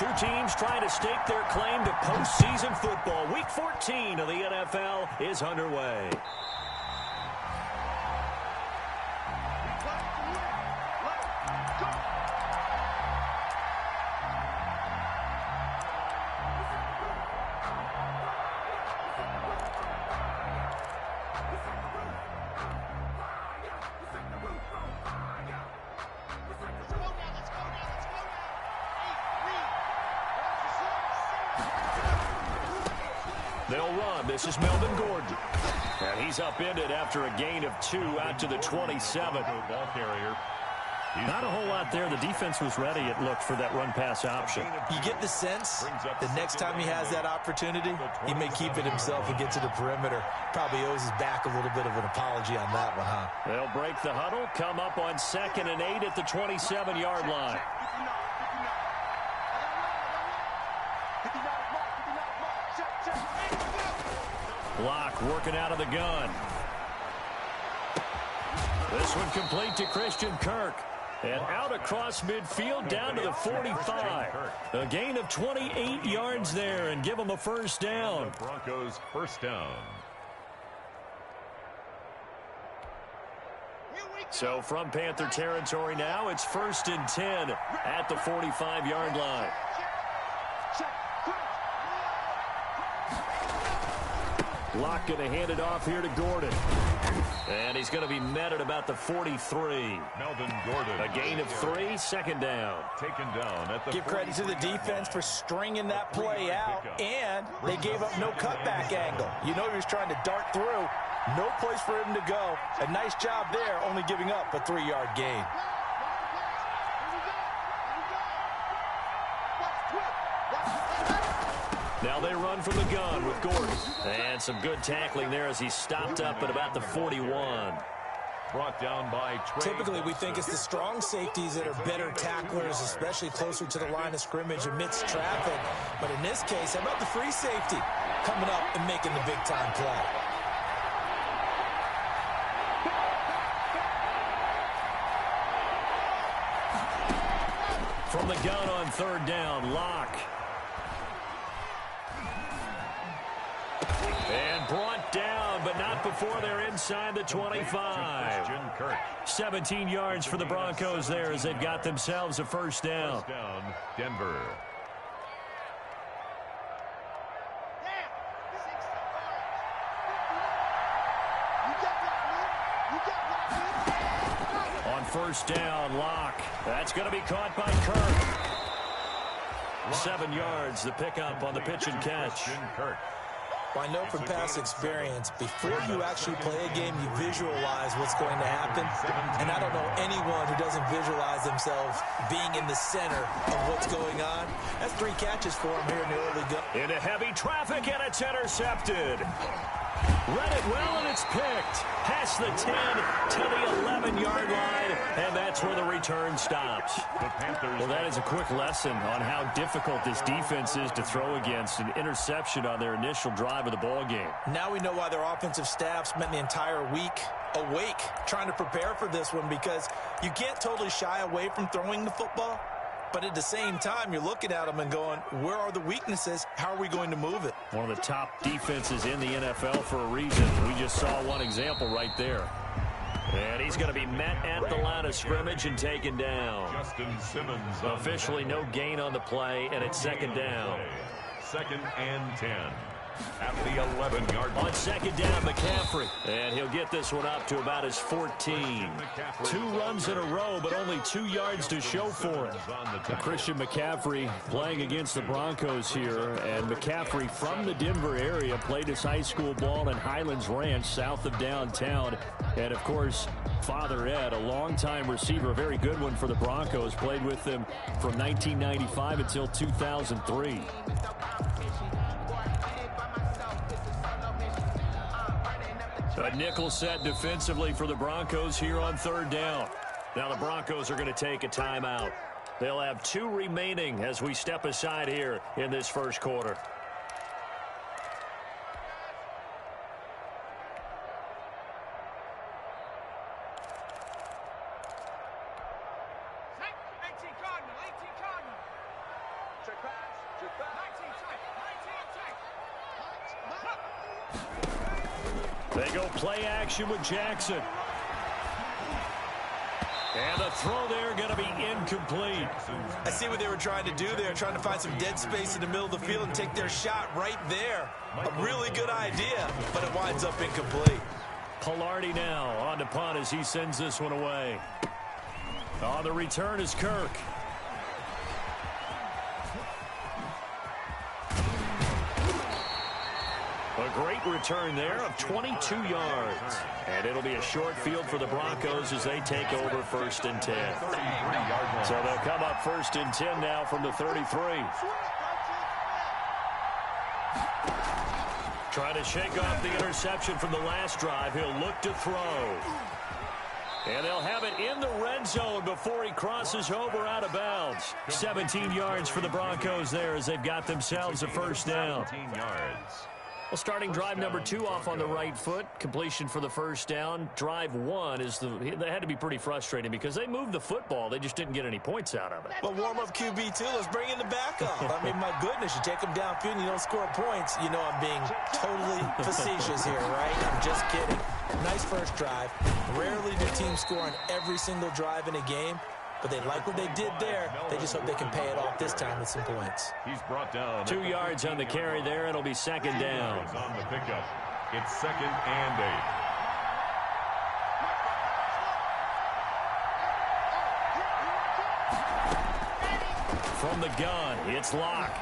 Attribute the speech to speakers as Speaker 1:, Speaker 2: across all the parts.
Speaker 1: Two teams trying to stake their claim to postseason football. Week 14 of the NFL is underway. They'll run. This is Melvin Gordon. And he's upended after a gain of 2 out to the 27.
Speaker 2: Ball carrier.
Speaker 1: Not a whole lot there. The defense was ready, it looked, for that run-pass option.
Speaker 3: You get the sense the next time he has that opportunity, he may keep it himself and get to the perimeter. Probably owes his back a little bit of an apology on that one, huh?
Speaker 1: They'll break the huddle, come up on 2nd and 8 at the 27-yard line. Block working out of the gun. This one complete to Christian Kirk. And out across midfield down to the 45. A gain of 28 yards there and give them a first down.
Speaker 2: Broncos first down.
Speaker 1: So from Panther territory now, it's 1st and 10 at the 45-yard line. Locke going to hand it off here to Gordon. And he's going to be met at about the 43.
Speaker 2: Melvin Gordon.
Speaker 1: A gain of 3, second down.
Speaker 2: Taken down at the
Speaker 3: Give credit to the defense for stringing that play out, and they gave up no cutback angle. You know he was trying to dart through. No place for him to go. A nice job there, only giving up a 3-yard gain.
Speaker 1: Now they run from the gun with Gordon. And some good tackling there as he stopped up at about the 41.
Speaker 2: Brought down by Trey.
Speaker 3: Typically, we think it's the strong safeties that are better tacklers, especially closer to the line of scrimmage amidst traffic. But in this case, how about the free safety coming up and making the big-time play?
Speaker 1: From the gun on 3rd down, Locke. And brought down, but not before they're inside the 25. 17 yards for the Broncos there as they've got themselves a first down.
Speaker 2: First down, Denver.
Speaker 1: On 1st down, Locke. That's going to be caught by Kirk. 7 yards, the pickup on the pitch and catch.
Speaker 3: Well, I know from past experience, before you actually play a game, you visualize what's going to happen. And I don't know anyone who doesn't visualize themselves being in the center of what's going on. That's 3 catches for him here in the early go.
Speaker 1: Into heavy traffic, and it's intercepted. Read it well, and it's picked. Past the 10 to the 11-yard line, and that's where the return stops. Well, that is a quick lesson on how difficult this defense is to throw against. An interception on their initial drive of the ball game.
Speaker 3: Now we know why their offensive staff spent the entire week awake trying to prepare for this one, because you can't totally shy away from throwing the football. But at the same time, you're looking at them and going, where are the weaknesses? How are we going to move it?
Speaker 1: One of the top defenses in the NFL for a reason. We just saw one example right there. And he's going to be met at the line of scrimmage and taken down.
Speaker 2: Justin Simmons.
Speaker 1: Officially no gain on the play, and it's 2nd down.
Speaker 2: 2nd and 10. At the 11-yard line.
Speaker 1: On 2nd down, McCaffrey. And he'll get this one up to about his 14. 2 runs in a row, but only 2 yards to show for it. Christian McCaffrey playing against the Broncos here. And McCaffrey from the Denver area played his high school ball in Highlands Ranch, south of downtown. And, of course, Father Ed, a longtime receiver, a very good one for the Broncos, played with them from 1995 until 2003. A nickel set defensively for the Broncos here on 3rd down. Now the Broncos are going to take a timeout. They'll have 2 remaining as we step aside here in this first quarter.
Speaker 4: Check back.
Speaker 1: They go play action with Jackson. And the throw there going to be incomplete.
Speaker 3: I see what they were trying to do there, trying to find some dead space in the middle of the field and take their shot right there. A really good idea, but it winds up incomplete.
Speaker 1: Pilardi now on to punt as he sends this one away. On the return is Kirk. A great return there of 22 yards. And it'll be a short field for the Broncos as they take over 1st and 10. So they'll come up 1st and 10 now from the 33. Trying to shake off the interception from the last drive. He'll look to throw. And they'll have it in the red zone before he crosses over out of bounds. 17 yards for the Broncos there as they've got themselves a first down.
Speaker 2: 17 yards.
Speaker 1: Well, starting drive number 2 off on the right foot. Completion for the first down. Drive 1 is they had to be pretty frustrating because they moved the football. They just didn't get any points out of it.
Speaker 3: But warm-up QB, too. Let's bring in the backup. I mean, my goodness, you take them downfield and you don't score points. You know I'm being totally facetious here, right? I'm just kidding. Nice first drive. Rarely do teams score on every single drive in a game. But they like what they did there. They just hope they can pay it off this time with some points.
Speaker 2: He's brought down
Speaker 1: 2 yards on the carry there. It'll be second down.
Speaker 2: On the pickup. It's 2nd and 8.
Speaker 1: From the gun, it's Locke.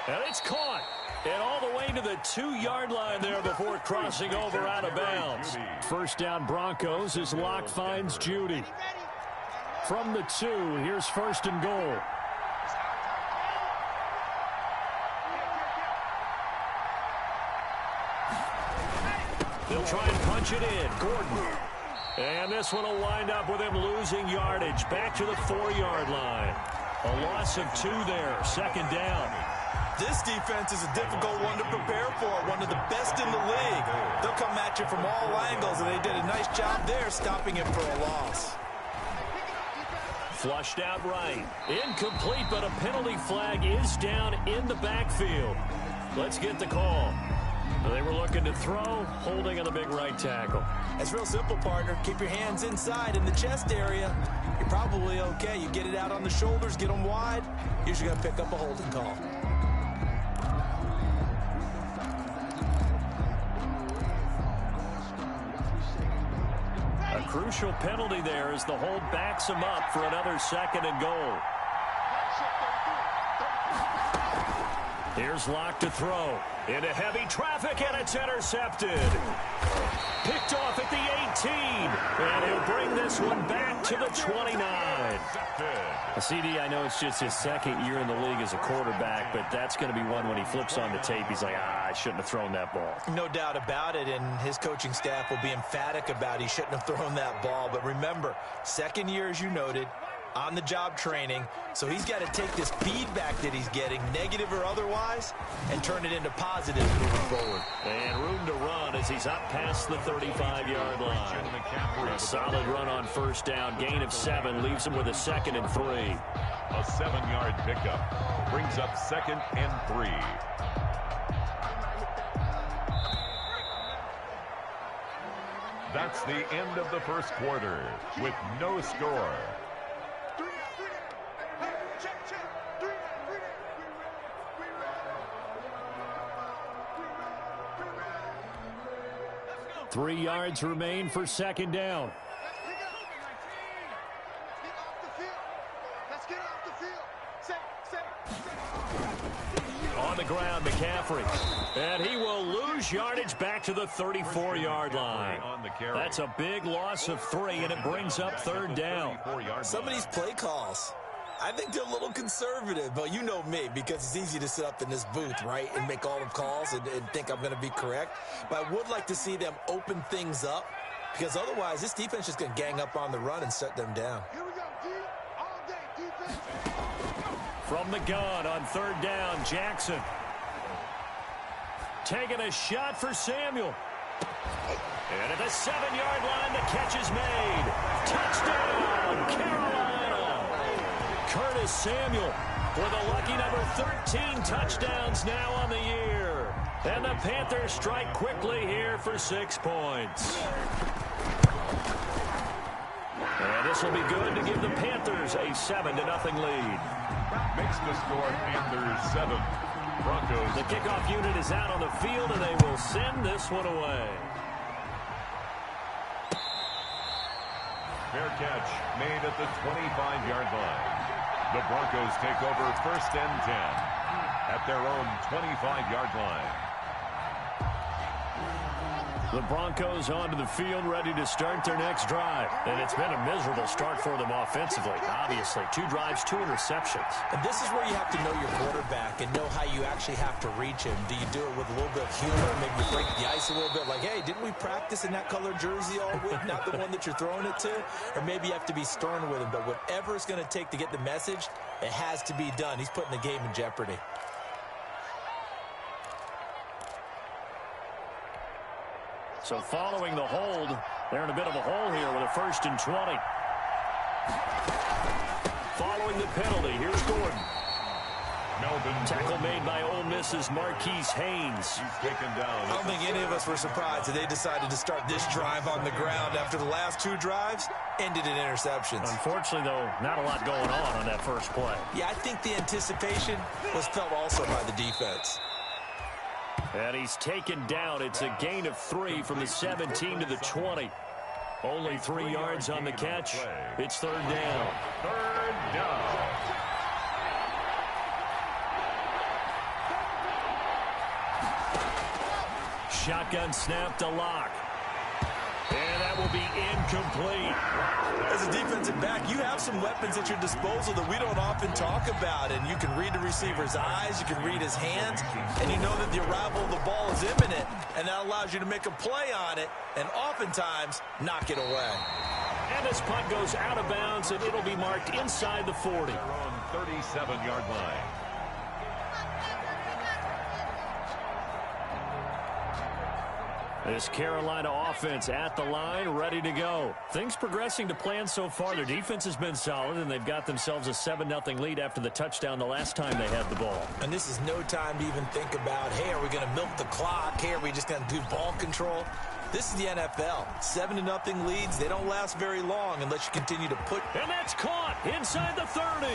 Speaker 1: And it's caught. And all the way to the 2-yard line there before crossing over out of bounds. First down Broncos as Locke finds Judy. From the 2, here's 1st and goal. They'll try and punch it in. Gordon. And this one will wind up with him losing yardage. Back to the 4-yard line. A loss of 2 there. Second down.
Speaker 3: This defense is a difficult one to prepare for, one of the best in the league. They'll come at you from all angles, and they did a nice job there stopping him for a loss.
Speaker 1: Flushed out right. Incomplete, but a penalty flag is down in the backfield. Let's get the call. They were looking to throw, holding on the big right tackle.
Speaker 3: It's real simple, partner. Keep your hands inside in the chest area. You're probably okay. You get it out on the shoulders, get them wide. Usually going to pick up a holding call.
Speaker 1: Crucial penalty there as the hold backs him up for another 2nd and goal. Here's Locke to throw. Into heavy traffic, and it's intercepted. Picked off at the 18. And he'll bring this one back to the 29. CD, I know it's just his 2nd year in the league as a quarterback, but that's going to be one when he flips on the tape. He's like, I shouldn't have thrown that ball.
Speaker 3: No doubt about it, and his coaching staff will be emphatic about he shouldn't have thrown that ball. But remember, 2nd year, as you noted, on-the-job training, so he's got to take this feedback that he's getting, negative or otherwise, and turn it into positive moving forward.
Speaker 1: And room to run as he's up past the 35-yard line. A solid run on first down. Gain of 7 leaves him with a 2nd and 3.
Speaker 2: A 7-yard pickup brings up 2nd and 3. That's the end of the first quarter with no score.
Speaker 1: Three yards remain for second down. On the ground, McCaffrey. And he will lose yardage back to the 34-yard line. That's a big loss of 3, and it brings up third down.
Speaker 3: Some of these play calls, I think they're a little conservative, but you know me, because it's easy to sit up in this booth, right, and make all the calls and think I'm going to be correct. But I would like to see them open things up, because otherwise this defense is just going to gang up on the run and shut them down.
Speaker 4: Here we go, D, all day, defense.
Speaker 1: From the gun on third down, Jackson. Taking a shot for Samuel. And at the 7-yard line, the catch is made. Touchdown, Carolina. Curtis Samuel with a lucky number 13 touchdowns now on the year. And the Panthers strike quickly here for 6 points. And this will be good to give the Panthers a 7-0 lead.
Speaker 2: Makes the score Panthers 7. Broncos.
Speaker 1: The kickoff unit is out on the field, and they will send this one away.
Speaker 2: Fair catch made at the 25-yard line. The Broncos take over 1st and 10 at their own 25-yard line.
Speaker 1: The Broncos onto the field, ready to start their next drive. And it's been a miserable start for them offensively. Obviously, 2 drives, 2 interceptions.
Speaker 3: And this is where you have to know your quarterback and know how you actually have to reach him. Do you do it with a little bit of humor, maybe break the ice a little bit, like, hey, didn't we practice in that color jersey all week, not the one that you're throwing it to? Or maybe you have to be stern with him. But whatever it's going to take to get the message, it has to be done. He's putting the game in jeopardy.
Speaker 1: So following the hold, they're in a bit of a hole here with a 1st and 20. Following the penalty, here's Gordon.
Speaker 2: Melvin
Speaker 1: Tackle made by Ole Miss's Marquise Haynes.
Speaker 2: He's taken down.
Speaker 3: I don't think any of us were surprised that they decided to start this drive on the ground after the last 2 drives ended in interceptions.
Speaker 1: Unfortunately, though, not a lot going on that first play.
Speaker 3: Yeah, I think the anticipation was felt also by the defense.
Speaker 1: And he's taken down. It's a gain of 3 from the 17 to the 20. Only 3 yards on the catch. It's 3rd down.
Speaker 2: 3rd down.
Speaker 1: Shotgun snap to Locke. And that will be incomplete.
Speaker 3: As a defensive back, you have some weapons at your disposal that we don't often talk about. And you can read the receiver's eyes, you can read his hands, and you know that the arrival of the ball is imminent. And that allows you to make a play on it and oftentimes knock it away.
Speaker 1: And this punt goes out of bounds, and it'll be marked inside the 40.
Speaker 2: They're on 37-yard line.
Speaker 1: This Carolina offense at the line, ready to go. Things progressing to plan so far. Their defense has been solid, and they've got themselves a 7-0 lead after the touchdown the last time they had the ball.
Speaker 3: And this is no time to even think about, hey, are we going to milk the clock? Hey, are we just going to do ball control? This is the NFL. 7-0 leads, they don't last very long unless you continue to put.
Speaker 1: And that's caught inside the 30.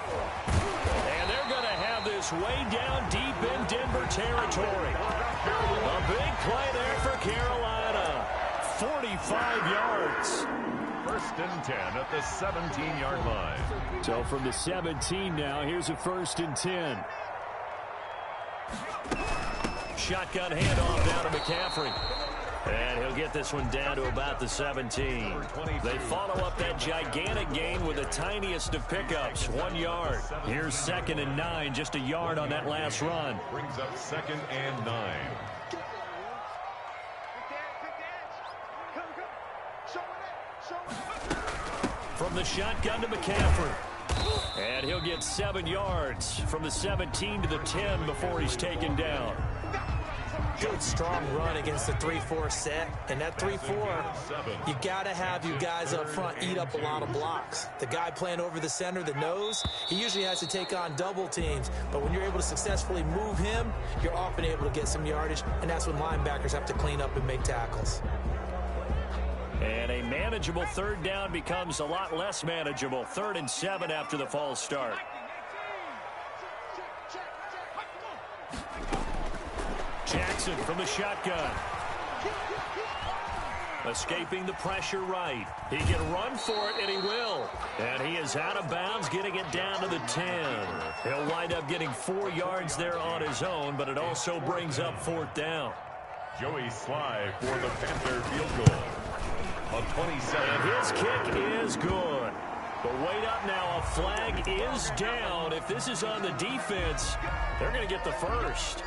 Speaker 1: And they're going to have this way down deep in Denver territory. A big play there for Carolina. 45 yards.
Speaker 2: 1st and 10 at the 17-yard line.
Speaker 1: So from the 17 now, here's a 1st and 10. Shotgun handoff down to McCaffrey. And he'll get this one down to about the 17. They follow up that gigantic gain with the tiniest of pickups, 1 yard. Here's 2nd and 9, just a yard on that last run.
Speaker 2: Brings up 2nd and 9.
Speaker 1: From the shotgun to McCaffrey. And he'll get 7 yards from the 17 to the 10 before he's taken down.
Speaker 3: Good, strong run against the 3-4 set. And that 3-4, you got to have you guys up front eat up a lot of blocks. The guy playing over the center, the nose, he usually has to take on double teams. But when you're able to successfully move him, you're often able to get some yardage. And that's when linebackers have to clean up and make tackles.
Speaker 1: And a manageable 3rd down becomes a lot less manageable. 3rd and 7 after the false start. Jackson from the shotgun. Escaping the pressure right. He can run for it, and he will. And he is out of bounds, getting it down to the 10. He'll wind up getting 4 yards there on his own, but it also brings up 4th down.
Speaker 2: Joey Sly for the Panther field goal. A 27.
Speaker 1: And his kick is good. But wait up now, a flag is down. If this is on the defense, they're going to get the first.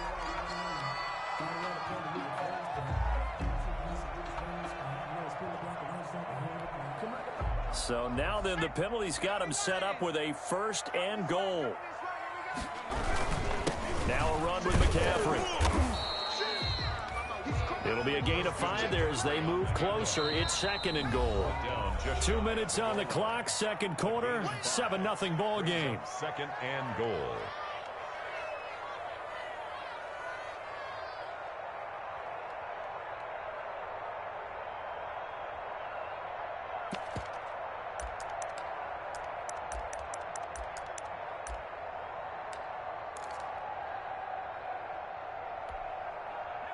Speaker 1: So now then the penalty's got him set up with a 1st and goal. Now a run with McCaffrey. It'll be a gain of 5 there as they move closer. It's 2nd and goal.
Speaker 2: Down
Speaker 1: 2 minutes on the clock, second quarter, 7-0 ball game.
Speaker 2: Second and goal.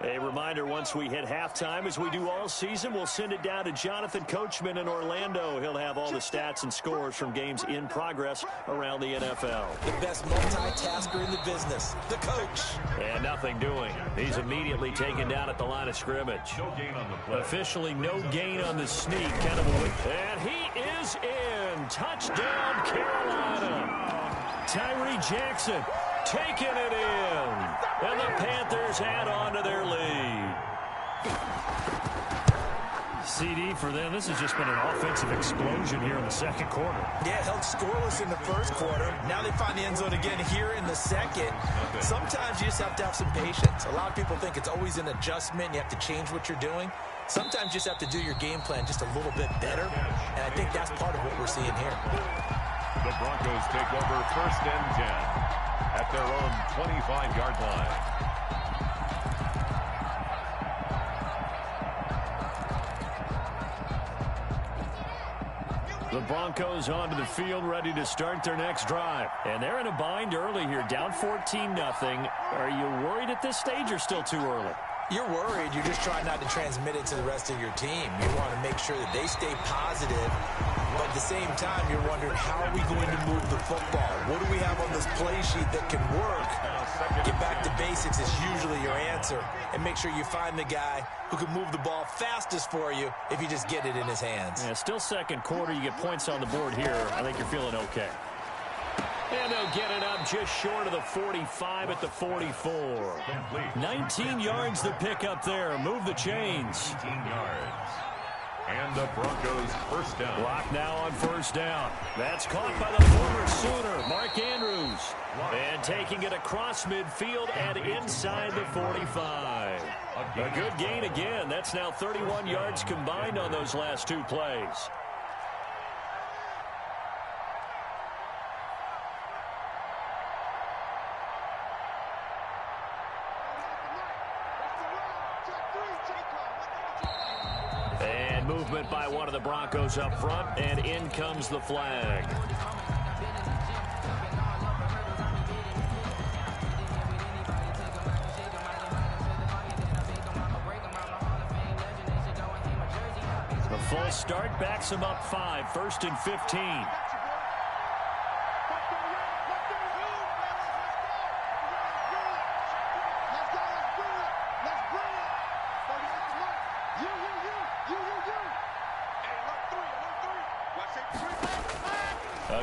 Speaker 1: A reminder, once we hit halftime, as we do all season, we'll send it down to Jonathan Coachman in Orlando. He'll have all the stats and scores from games in progress around the NFL.
Speaker 3: The best multitasker in the business, the coach.
Speaker 1: And nothing doing. He's immediately taken down at the line of scrimmage.
Speaker 2: No gain on the play.
Speaker 1: Officially no gain on the sneak. Kind of a... And he is in. Touchdown, Carolina. Tyree Jackson taking it in. And the Panthers add on to their lead. CD for them. This has just been an offensive explosion here in the second quarter.
Speaker 3: Yeah, held scoreless in the first quarter. Now they find the end zone again here in the second. Sometimes you just have to have some patience. A lot of people think it's always an adjustment. You have to change what you're doing. Sometimes you just have to do your game plan just a little bit better. And I think that's part of what we're seeing here.
Speaker 2: The Broncos take over first and 10 at their own 25-yard line.
Speaker 1: The Broncos onto the field, ready to start their next drive. And they're in a bind early here, down 14-0. Are you worried at this stage or still too early?
Speaker 3: You're worried. You're just trying not to transmit it to the rest of your team. You want to make sure that they stay positive. But at the same time, you're wondering, how are we going to move the football? What do we have on this play sheet that can work? Get back to basics is usually your answer. And make sure you find the guy who can move the ball fastest for you if you just get it in his hands.
Speaker 1: Yeah, still second quarter. You get points on the board here. I think you're feeling okay. And they'll get it up just short of the 45 at the 44. 19 yards to pick up there. Move the chains.
Speaker 2: 18 yards. And the Broncos first down.
Speaker 1: Block now on first down. That's caught by the former Sooner, Mark Andrews. And taking it across midfield and inside the 45. A good gain again. That's now 31 yards combined on those last two plays. And movement by one of the Broncos up front, and in comes the flag. The full start backs him up 5, 1st and 15.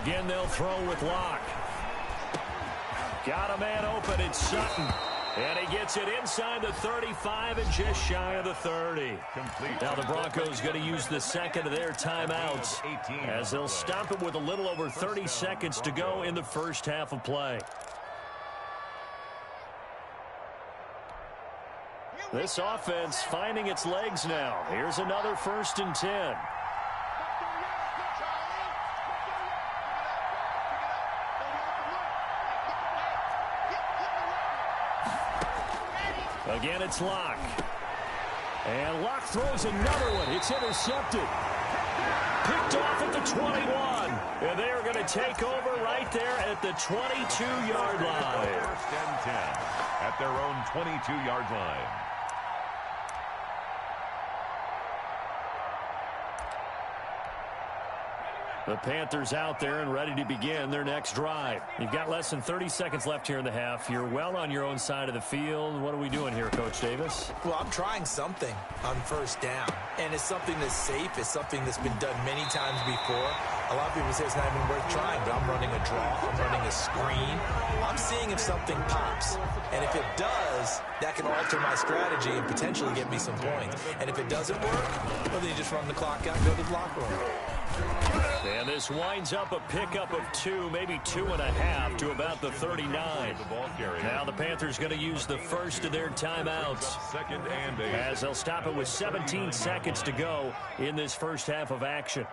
Speaker 1: Again, they'll throw with Locke. Got a man open. It's Sutton. And he gets it inside the 35 and just shy of the 30. Now the Broncos going to use the second of their timeouts as they'll stop it with a little over 30 seconds to go in the first half of play. This offense finding its legs now. Here's another 1st and 10. Again, it's Locke. And Locke throws another one. It's intercepted. Picked off at the 21. And they are going to take over right there at the 22-yard line.
Speaker 2: 1st and 10 at their own 22-yard line.
Speaker 1: The Panthers out there and ready to begin their next drive. You've got less than 30 seconds left here in the half. You're well on your own side of the field. What are we doing here, Coach Davis?
Speaker 3: Well, I'm trying something on first down. And it's something that's safe. It's something that's been done many times before. A lot of people say it's not even worth trying, but I'm running a draw. I'm running a screen. I'm seeing if something pops. And if it does, that can alter my strategy and potentially get me some points. And if it doesn't work, well, then you just run the clock out and go to the locker room.
Speaker 1: And this winds up a pickup of 2, maybe 2.5 to about the 39. Now the Panthers going to use the first of their timeouts as they'll stop it with 17 seconds to go in this first half of action.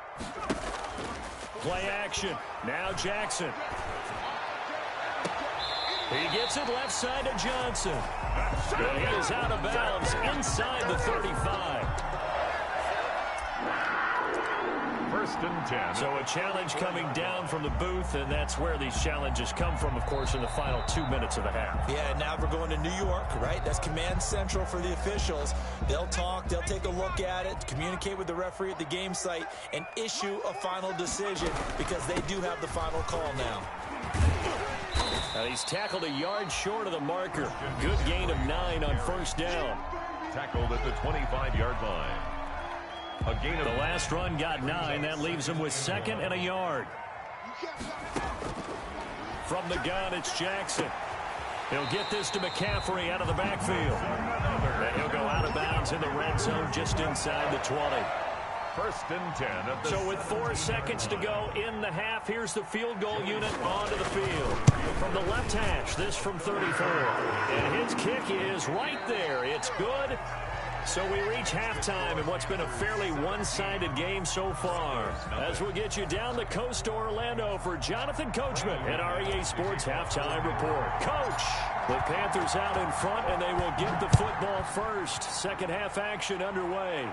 Speaker 1: Play action. Now Jackson. He gets it left side to Johnson. And he is out of bounds inside the 35.
Speaker 2: First and 10.
Speaker 1: So a challenge coming down from the booth, and that's where these challenges come from, of course, in the final 2 minutes of the half.
Speaker 3: Yeah, now we're going to New York, right? That's command central for the officials. They'll talk, they'll take a look at it, communicate with the referee at the game site, and issue a final decision because they do have the final call now.
Speaker 1: And he's tackled a yard short of the marker. Good gain of 9 on first down.
Speaker 2: Tackled at the 25-yard line. A gain of
Speaker 1: the last run got 9. That leaves him with 2nd and a yard. From the gun, it's Jackson. He'll get this to McCaffrey out of the backfield. And he'll go out of bounds in the red zone just inside the 20.
Speaker 2: First and 10.
Speaker 1: So with 4 seconds to go in the half, here's the field goal unit onto the field. From the left hash, this from 34. And his kick is right there. It's good. So we reach halftime in what's been a fairly one-sided game so far. As we'll get you down the coast to Orlando for Jonathan Coachman at our EA Sports Halftime Report. Coach, the Panthers out in front, and they will get the football first. Second half action underway.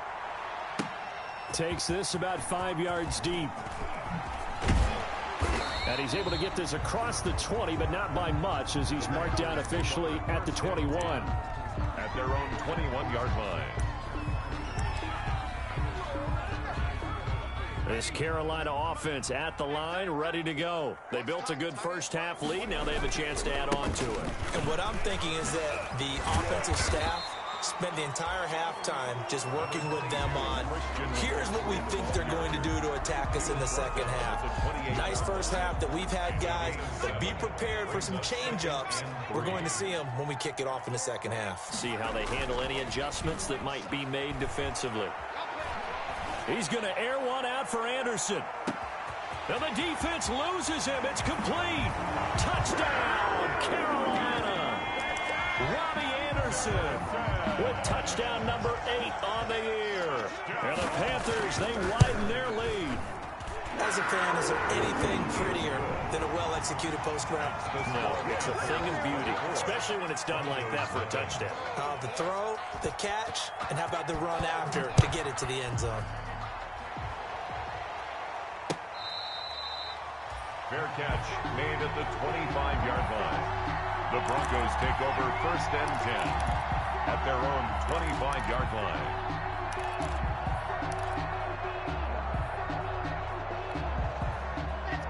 Speaker 1: Takes this about 5 yards deep. And he's able to get this across the 20, but not by much, as he's marked down officially at the 21.
Speaker 2: At their own 21-yard line.
Speaker 1: This Carolina offense at the line, ready to go. They built a good first-half lead. Now they have a chance to add on to it.
Speaker 3: And what I'm thinking is that the offensive staff spent the entire halftime just working with them on, here's what we think they're going to do to attack us in the second half. Nice first half that we've had, guys, but be prepared for some change-ups. We're going to see them when we kick it off in the second half.
Speaker 1: See how they handle any adjustments that might be made defensively. He's going to air one out for Anderson. Now the defense loses him. It's complete. Touchdown, Carolina. Robbie Anderson with touchdown number 8 on the year. And the Panthers, they widen their lead.
Speaker 3: As a fan, is there anything prettier than a well-executed post route?
Speaker 1: No, it's a thing of beauty, especially when it's done like that for a touchdown.
Speaker 3: The throw, the catch, and how about the run after to get it to the end zone?
Speaker 2: Fair catch made at the 25-yard line. The Broncos take over first and 10 at their own 25-yard line.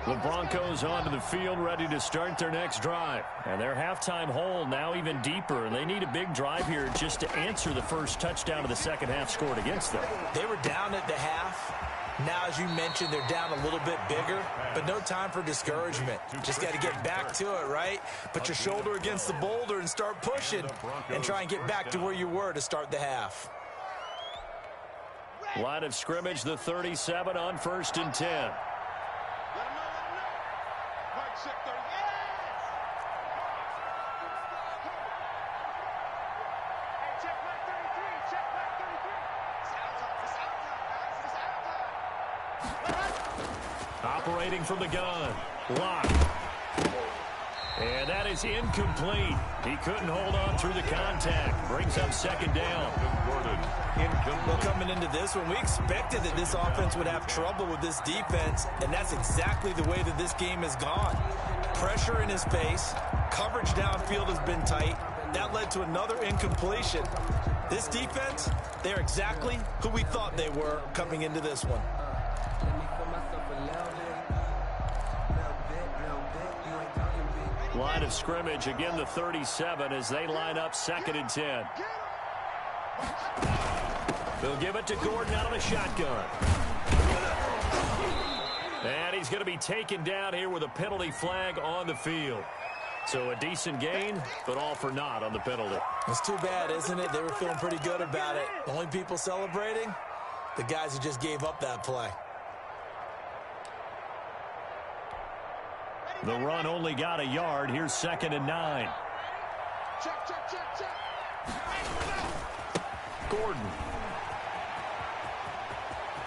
Speaker 1: The Broncos onto the field, ready to start their next drive. And their halftime hole now even deeper. And they need a big drive here just to answer the first touchdown of the second half scored against them.
Speaker 3: They were down at the half. Now, as you mentioned, they're down a little bit bigger, but no time for discouragement. Just got to get back to it, right? Put your shoulder against the boulder and start pushing and try and get back to where you were to start the half.
Speaker 1: Line of scrimmage, the 37 on first and 10. Operating from the gun. Lock. And that is incomplete. He couldn't hold on through the contact. Brings up second down.
Speaker 3: Well, coming into this one, we expected that this offense would have trouble with this defense, and that's exactly the way that this game has gone. Pressure in his face. Coverage downfield has been tight. That led to another incompletion. This defense, they're exactly who we thought they were coming into this one.
Speaker 1: Line of scrimmage, again the 37 as they line up second and 10. They'll give it to Gordon out of the shotgun. And he's going to be taken down here with a penalty flag on the field. So a decent gain, but all for naught on the penalty.
Speaker 3: It's too bad, isn't it? They were feeling pretty good about it. The only people celebrating, the guys who just gave up that play.
Speaker 1: The run only got a yard. Here's 2nd and 9.
Speaker 4: Check, check, check, check.
Speaker 1: Gordon.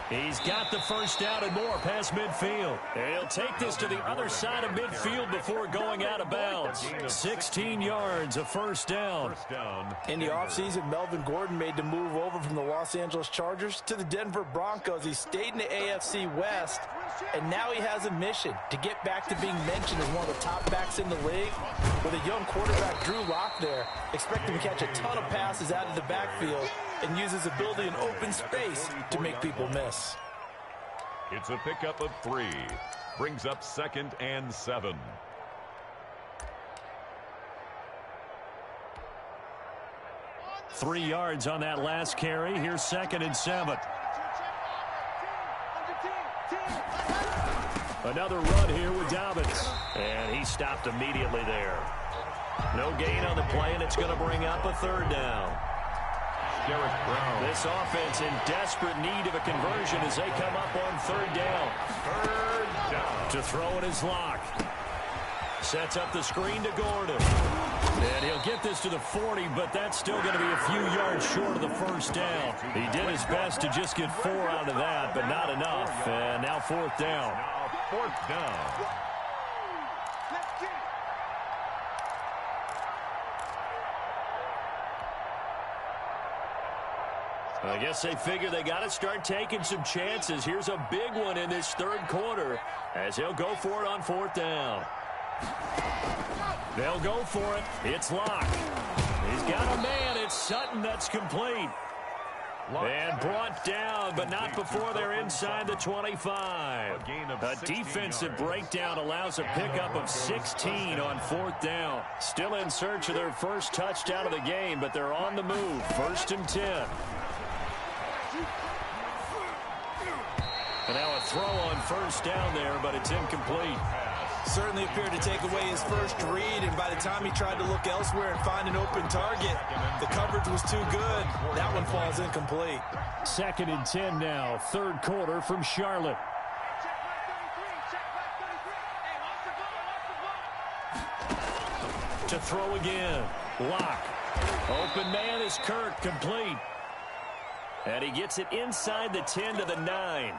Speaker 1: He's got the first down and more past midfield. And he'll take this to the other side of midfield before going out of bounds. 16 yards, a first down.
Speaker 3: In the offseason, Melvin Gordon made the move over from the Los Angeles Chargers to the Denver Broncos. He stayed in the AFC West, and now he has a mission to get back to being mentioned as one of the top backs in the league. With a young quarterback, Drew Lock, there, expect him to catch a ton of passes out of the backfield and use his ability in open space to make people miss.
Speaker 2: It's a pickup of 3. Brings up 2nd and 7.
Speaker 1: Three yards on that last carry. Here's 2nd and 7. Another run here with Dobbins. And he stopped immediately there. No gain on the play, and it's going to bring up a 3rd down. This offense in desperate need of a conversion as they come up on 3rd down. To throw it is Lock. Sets up the screen to Gordon. And he'll get this to the 40, but that's still going to be a few yards short of the first down. He did his best to just get 4 out of that, but not enough. And now 4th down.
Speaker 2: Now 4th down.
Speaker 1: I guess they figure they got to start taking some chances. Here's a big one in this 3rd quarter as he'll go for it on 4th down. They'll go for it. It's Lock. He's got a man. It's Sutton that's complete. And brought down, but not before they're inside the 25. A defensive breakdown allows a pickup of 16 on 4th down. Still in search of their first touchdown of the game, but they're on the move. 1st and 10. And now a throw on 1st down there, but it's incomplete.
Speaker 3: Certainly appeared to take away his first read, and by the time he tried to look elsewhere and find an open target, the coverage was too good. That one falls incomplete.
Speaker 1: 2nd and 10 now, 3rd quarter from Charlotte. To throw again. Lock. Open man is Kirk, complete. And he gets it inside the 10 to the 9.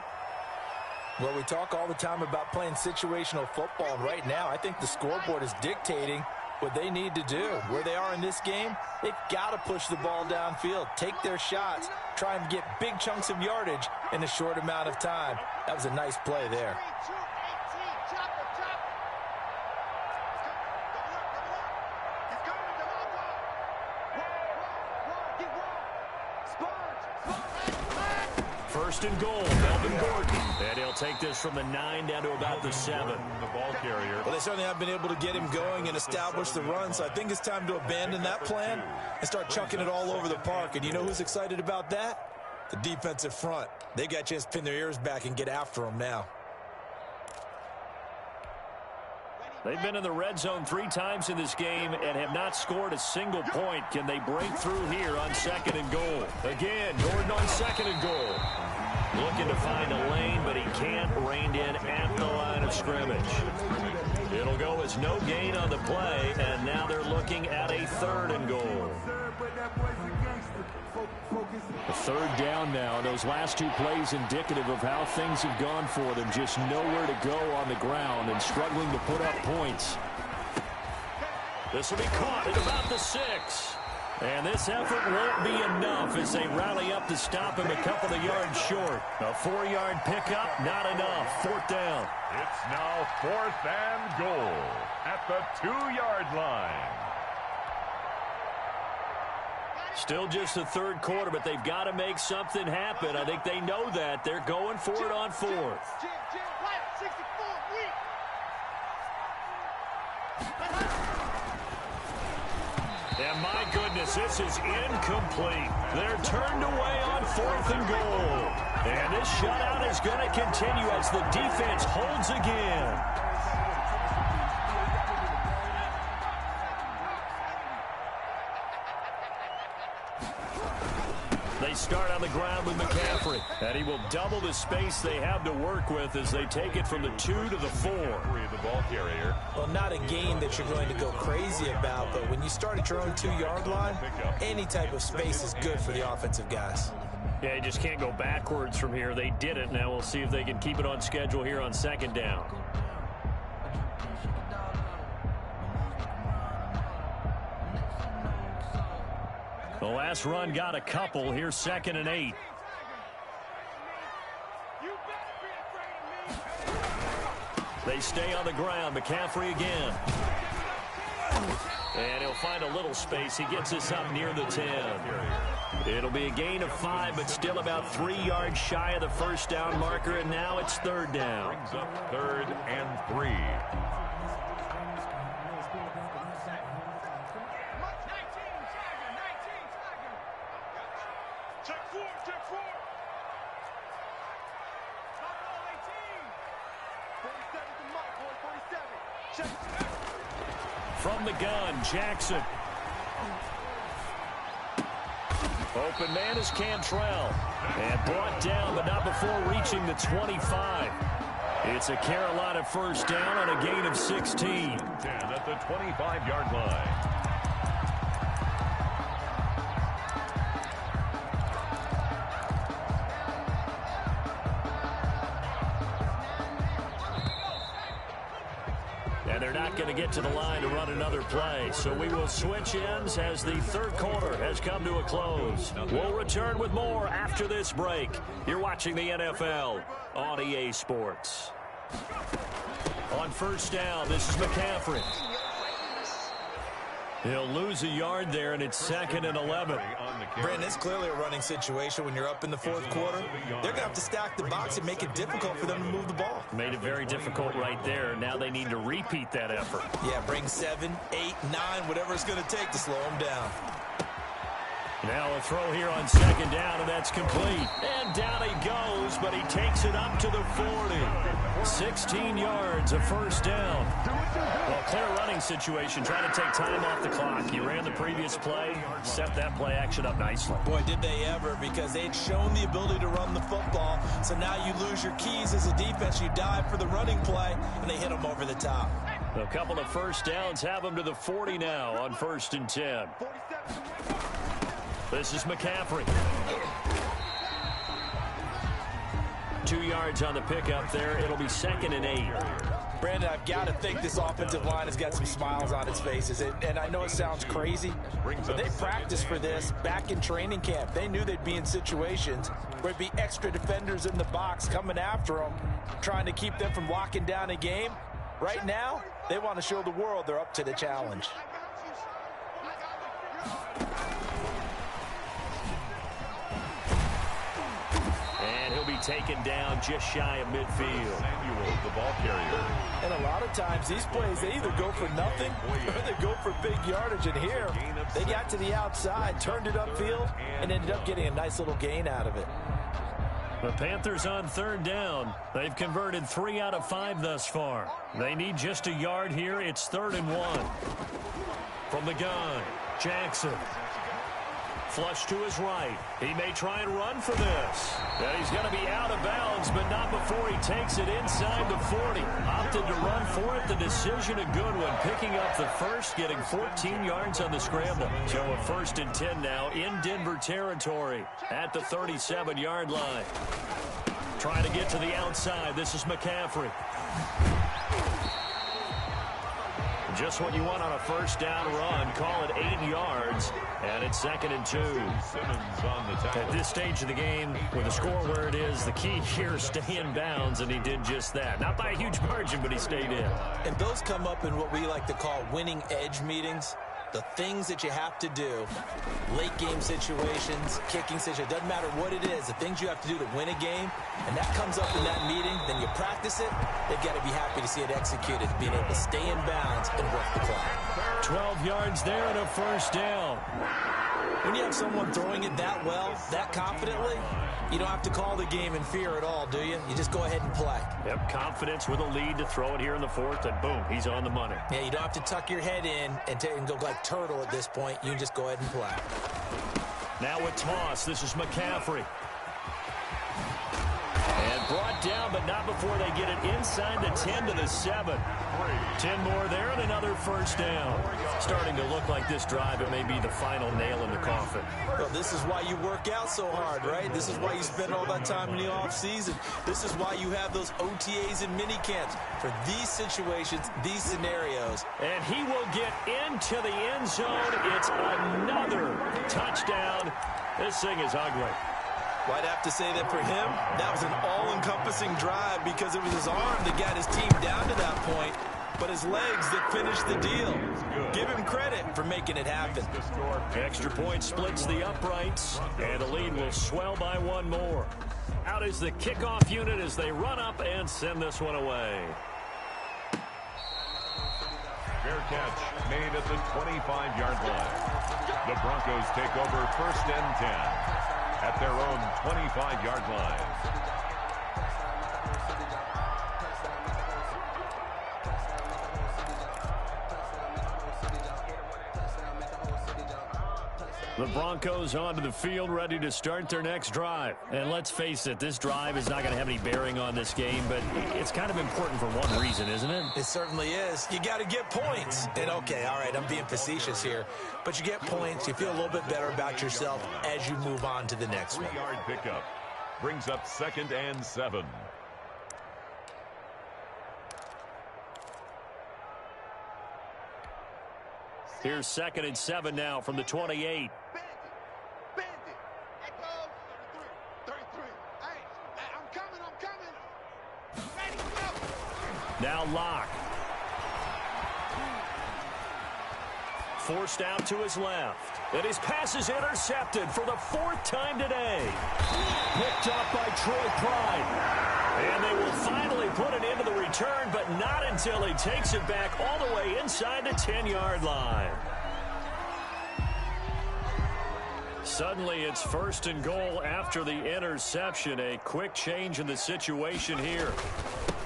Speaker 3: Well, we talk all the time about playing situational football, and right now I think the scoreboard is dictating what they need to do. Where they are in this game, they've got to push the ball downfield, take their shots, try and get big chunks of yardage in a short amount of time. That was a nice play there.
Speaker 1: First and goal, Melvin Gordon. And he'll take this from the 9 down to about the 7.
Speaker 2: The ball carrier.
Speaker 3: Well, they certainly have been able to get him going and establish the run, so I think it's time to abandon that plan and start chucking it all over the park. And you know who's excited about that? The defensive front. They got a chance to pin their ears back and get after him now.
Speaker 1: They've been in the red zone 3 times in this game and have not scored a single point. Can they break through here on 2nd and goal? Again, Gordon on 2nd and goal. Looking to find a lane, but he can't. Reined in at the line of scrimmage. It'll go as no gain on the play, and now they're looking at a 3rd and goal. A 3rd down now. Those last 2 plays indicative of how things have gone for them. Just nowhere to go on the ground and struggling to put up points. This will be caught at about the 6. And this effort won't be enough as they rally up to stop him a couple of yards short. A 4-yard pickup, not enough. 4th down.
Speaker 2: It's now 4th and goal at the 2-yard line.
Speaker 1: Still just the 3rd quarter, but they've got to make something happen. I think they know that. They're going for it on 4th. And my goodness, this is incomplete. They're turned away on 4th and goal. And this shutout is going to continue as the defense holds again. They start on the ground with McCaffrey. And he will double the space they have to work with as they take it from the 2 to the 4.
Speaker 2: The ball carrier.
Speaker 3: Well, not a gain that you're going to go crazy about, but when you start at your own 2-yard line, any type of space is good for the offensive guys.
Speaker 1: Yeah, you just can't go backwards from here. They did it. Now we'll see if they can keep it on schedule here on 2nd down. The last run got a couple. Here's 2nd and 8. They stay on the ground. McCaffrey again. And he'll find a little space. He gets us up near the 10. It'll be a gain of 5, but still about 3 yards shy of the first down marker, and now it's 3rd down.
Speaker 2: Brings up 3rd and 3.
Speaker 1: From the gun, Jackson. Open man is Cantrell. And brought down, but not before reaching the 25. It's a Carolina first down on a gain of 16.
Speaker 2: 10 at the 25-yard line.
Speaker 1: They're not going to get to the line to run another play. So we will switch ends as the 3rd quarter has come to a close. We'll return with more after this break. You're watching the NFL on EA Sports. On first down, this is McCaffrey. He'll lose a yard there, and it's 2nd and 11.
Speaker 3: Brandon, it's clearly a running situation when you're up in the 4th quarter. They're going to have to stack the box and make it difficult for them to move the ball.
Speaker 1: Made it very difficult right there. Now they need to repeat that effort.
Speaker 3: Yeah, bring 7, 8, 9, whatever it's going to take to slow them down.
Speaker 1: Now a throw here on 2nd down, and that's complete. And down he goes, but he takes it up to the 40. 16 yards, a first down. Well, clear running situation, trying to take time off the clock. You ran the previous play, set that play action up nicely.
Speaker 3: Boy, did they ever, because they'd shown the ability to run the football. So now you lose your keys as a defense. You dive for the running play, and they hit them over the top.
Speaker 1: A couple of first downs have them to the 40 now on 1st and 10. This is McCaffrey. 2 yards on the pickup there. It'll be 2nd and 8.
Speaker 3: Brandon, I've got to think this offensive line has got some smiles on its faces. And I know it sounds crazy, but they practiced for this back in training camp. They knew they'd be in situations where there'd be extra defenders in the box coming after them, trying to keep them from locking down a game. Right now, they want to show the world they're up to the challenge.
Speaker 1: Taken down just shy of midfield.
Speaker 2: Samuel, the ball carrier.
Speaker 3: And a lot of times these plays, they either go for nothing or they go for big yardage. And here, they got to the outside, turned it upfield, and ended up getting a nice little gain out of it.
Speaker 1: The Panthers on 3rd down. They've converted 3 out of 5 thus far. They need just a yard here. It's 3rd and 1. From the gun, Jackson. Flush to his right. He may try and run for this. And he's going to be out of bounds, but not before he takes it inside the 40. Opted to run for it. The decision a good one. Picking up the first, getting 14 yards on the scramble. So a 1st and 10 now in Denver territory at the 37-yard line. Trying to get to the outside. This is McCaffrey. Just what you want on a first down run. Call it 8 yards, and it's 2nd and 2. At this stage of the game, with the score where it is, the key here is stay in bounds, and he did just that. Not by a huge margin, but he stayed in.
Speaker 3: And those come up in what we like to call winning edge meetings. the things that you have to do, late game situations, kicking situations, doesn't matter what it is, the things you have to do to win a game, and that comes up in that meeting, then you practice it, they've got to be happy to see it executed, being able to stay in bounds and work the clock.
Speaker 1: 12 yards there and a first down.
Speaker 3: When you have someone throwing it that well, that confidently, you don't have to call the game in fear at all, do you? You just go ahead and play.
Speaker 1: Yep, confidence with a lead to throw it here in the fourth, and boom, he's on the money.
Speaker 3: Yeah, you don't have to tuck your head in and go like turtle at this point. You can just go ahead and play.
Speaker 1: Now a toss. This is McCaffrey. And brought down, but not before they get it inside the 10 to the 7. 10 more there and another first down. Starting to look like this drive, it may be the final nail in the coffin.
Speaker 3: Well, this is why you work out so hard, right? This is why you spend all that time in the offseason. This is why you have those OTAs and mini camps for these situations, these scenarios.
Speaker 1: And he will get into the end zone. It's another touchdown. This thing is ugly.
Speaker 3: Well, I'd have to say that for him, that was an all-encompassing drive because it was his arm that got his team down to that point, but his legs that finished the deal. Give him credit for making it happen.
Speaker 1: Extra point splits the uprights, and the lead will swell by one more. Out is the kickoff unit as they run up and send this one away.
Speaker 2: Fair catch made at the 25-yard line. The Broncos take over first and 10 at their own 25-yard line.
Speaker 1: The Broncos onto the field, ready to start their next drive. And let's face it, this drive is not going to have any bearing on this game, but it's kind of important for one reason, isn't it?
Speaker 3: It certainly is. You got to get points. And okay, all right, I'm being facetious here, but you get points, you feel a little bit better about yourself as you move on to the next one.
Speaker 2: 3-yard pickup brings up 2nd and 7.
Speaker 1: Here's 2nd and 7 now from the 28. Now Locke. Forced out to his left. And his pass is intercepted for the 4th time today. Picked up by Troy Pride. And they will finally put it into the return, but not until he takes it back all the way inside the 10-yard line. Suddenly it's 1st and goal after the interception. A quick change in the situation here.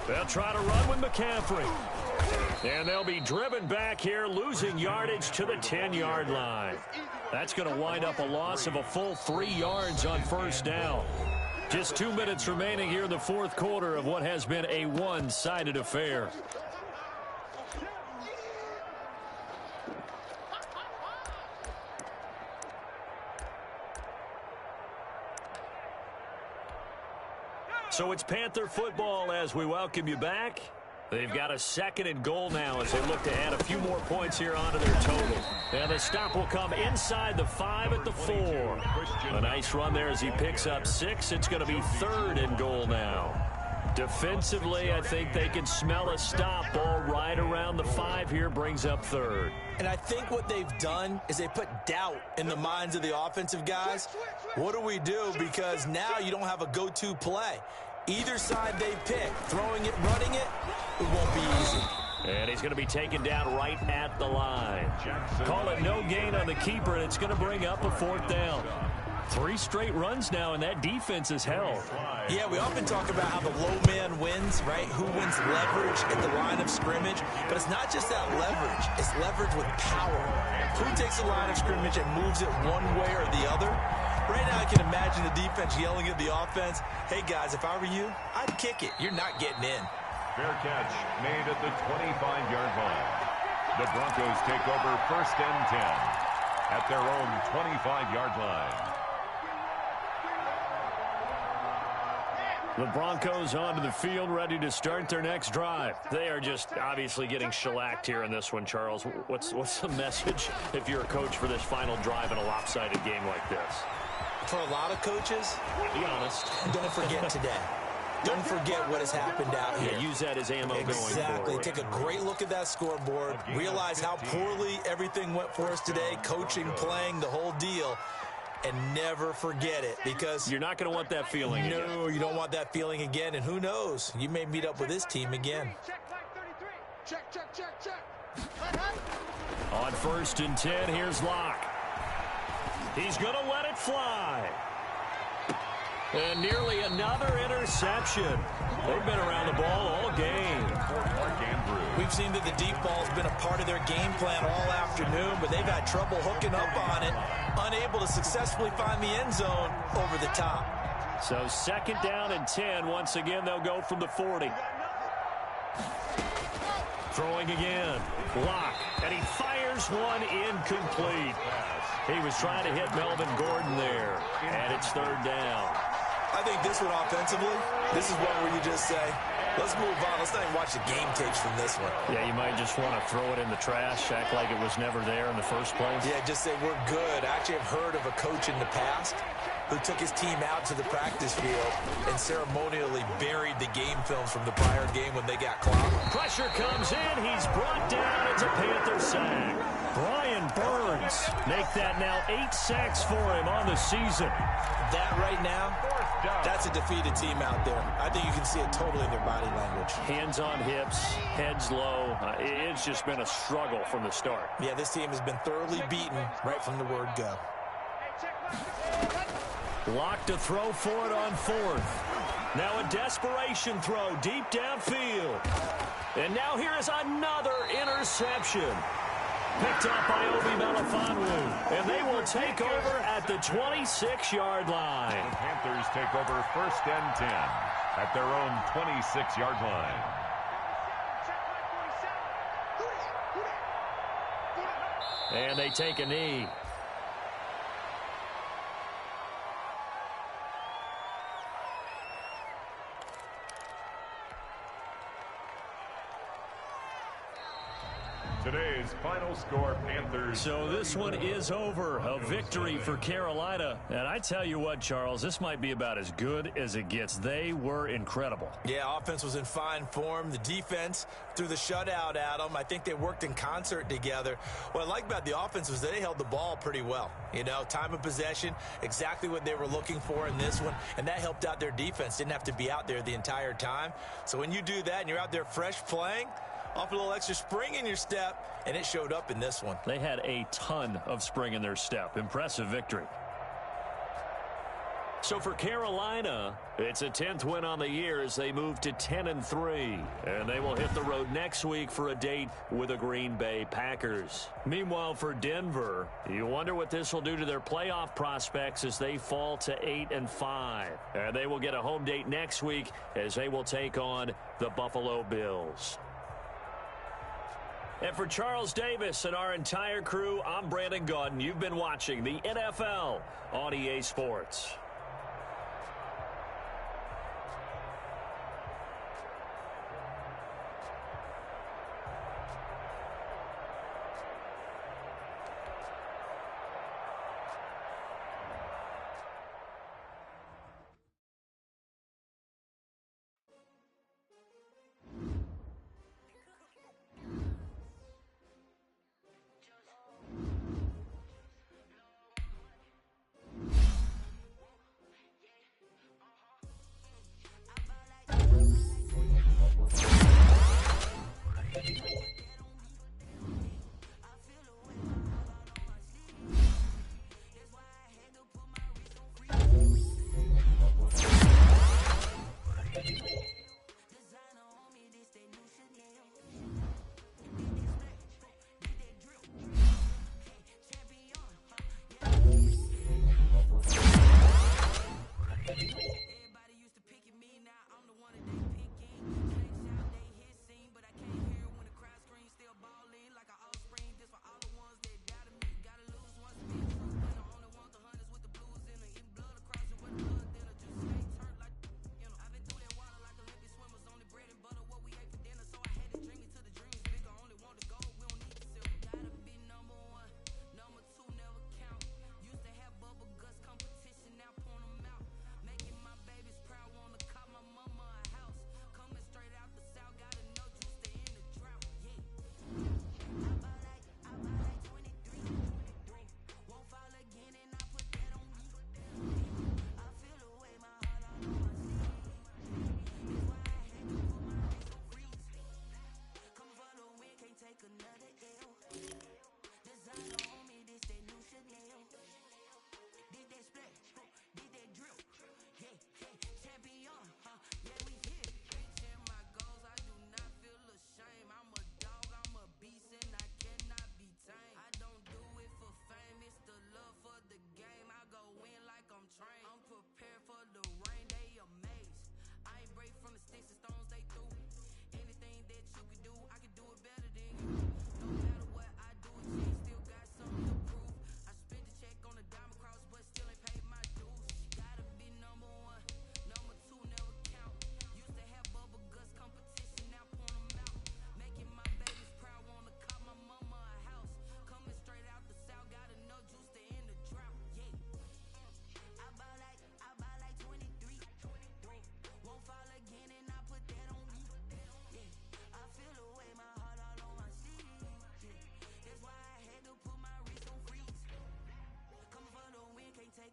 Speaker 1: They'll try to run with McCaffrey. And they'll be driven back here, losing yardage to the 10-yard line. That's going to wind up a loss of a full 3 yards on first down. Just 2 minutes remaining here in the 4th quarter of what has been a one-sided affair. So it's Panther football as we welcome you back. They've got a 2nd and goal now as they look to add a few more points here onto their total. And the stop will come inside the 5 at the 4. A nice run there as he picks up 6. It's going to be 3rd and goal now. Defensively, I think they can smell a stop. Ball right around the 5 here, brings up 3rd.
Speaker 3: And I think what they've done is they put doubt in the minds of the offensive guys. What do we do? Because now you don't have a go-to play. Either side they pick, throwing it, running it, it won't be easy.
Speaker 1: And he's going to be taken down right at the line. Call it no gain on the keeper, and it's going to bring up a 4th down. 3 straight runs now, and that defense is held.
Speaker 3: Yeah, we often talk about how the low man wins, right? Who wins leverage at the line of scrimmage? But it's not just that leverage. It's leverage with power. Who takes the line of scrimmage and moves it one way or the other? Right now I can imagine the defense yelling at the offense, hey, guys, if I were you, I'd kick it. You're not getting in.
Speaker 2: Fair catch made at the 25-yard line. The Broncos take over 1st and 10 at their own 25-yard line.
Speaker 1: The Broncos onto the field, ready to start their next drive. They are just obviously getting shellacked here in this one, Charles. What's the message if you're a coach for this final drive in a lopsided game like this?
Speaker 3: For a lot of coaches,
Speaker 1: Be honest.
Speaker 3: don't forget today. don't forget what has happened out here.
Speaker 1: Yeah, use that as ammo going forward.
Speaker 3: Exactly. Take a great look at that scoreboard. Realize how poorly everything went for us today, coaching, playing, the whole deal. And never forget it, because
Speaker 1: you're not going to want that feeling again.
Speaker 3: No, you don't want that feeling again. And who knows? You may meet up with this team again.
Speaker 4: Check, check, check, check.
Speaker 1: On 1st and 10, here's Locke. He's going to let it fly. And nearly another interception. They've been around the ball all game.
Speaker 3: We've seen that the deep ball's been a part of their game plan all afternoon, but they've had trouble hooking up on it, unable to successfully find the end zone over the top.
Speaker 1: So 2nd down and 10. Once again, they'll go from the 40. Throwing again. Locke. And he fires one incomplete. He was trying to hit Melvin Gordon there. And it's 3rd down.
Speaker 3: I think this one offensively, this is one where you just say, let's move on. Let's not even watch the game tapes from this one.
Speaker 1: Yeah, you might just want to throw it in the trash, act like it was never there in the first place.
Speaker 3: Yeah, just say we're good. I actually have heard of a coach in the past who took his team out to the practice field and ceremonially buried the game films from the prior game when they got clocked.
Speaker 1: Pressure comes in. He's brought down. It's a Panther sack. Brian Burns make that now 8 sacks for him on the season.
Speaker 3: That right now, that's a defeated team out there. I think you can see it totally in their body language.
Speaker 1: Hands on hips, heads low. It's just been a struggle from the start.
Speaker 3: Yeah, this team has been thoroughly beaten right from the word go.
Speaker 1: Locke to throw for it on 4th. Now a desperation throw deep downfield. And now here is another interception. Picked up by Obi Melifonwu. And they will take over at the 26-yard line.
Speaker 2: The Panthers take over 1st and 10 at their own 26-yard line.
Speaker 1: And they take a knee.
Speaker 2: Today's final score, Panthers.
Speaker 1: So this one is over. A victory for Carolina. And I tell you what, Charles, this might be about as good as it gets. They were incredible.
Speaker 3: Yeah, offense was in fine form. The defense threw the shutout at them. I think they worked in concert together. What I like about the offense was they held the ball pretty well. You know, time of possession, exactly what they were looking for in this one. And that helped out their defense. Didn't have to be out there the entire time. So when you do that and you're out there fresh playing, off a little extra spring in your step, and it showed up in this one.
Speaker 1: They had a ton of spring in their step. Impressive victory. So for Carolina, it's a 10th win on the year as they move to 10-3. And they will hit the road next week for a date with the Green Bay Packers. Meanwhile, for Denver, you wonder what this will do to their playoff prospects as they fall to 8-5. And they will get a home date next week as they will take on the Buffalo Bills. And for Charles Davis and our entire crew, I'm Brandon Gaudin. You've been watching the NFL on EA Sports.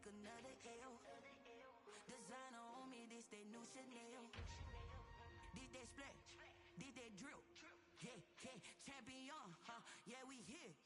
Speaker 5: another L. Designer on me, this that new Chanel. Did that splat, did that drill. Yeah, yeah, champion, huh? Yeah, we here.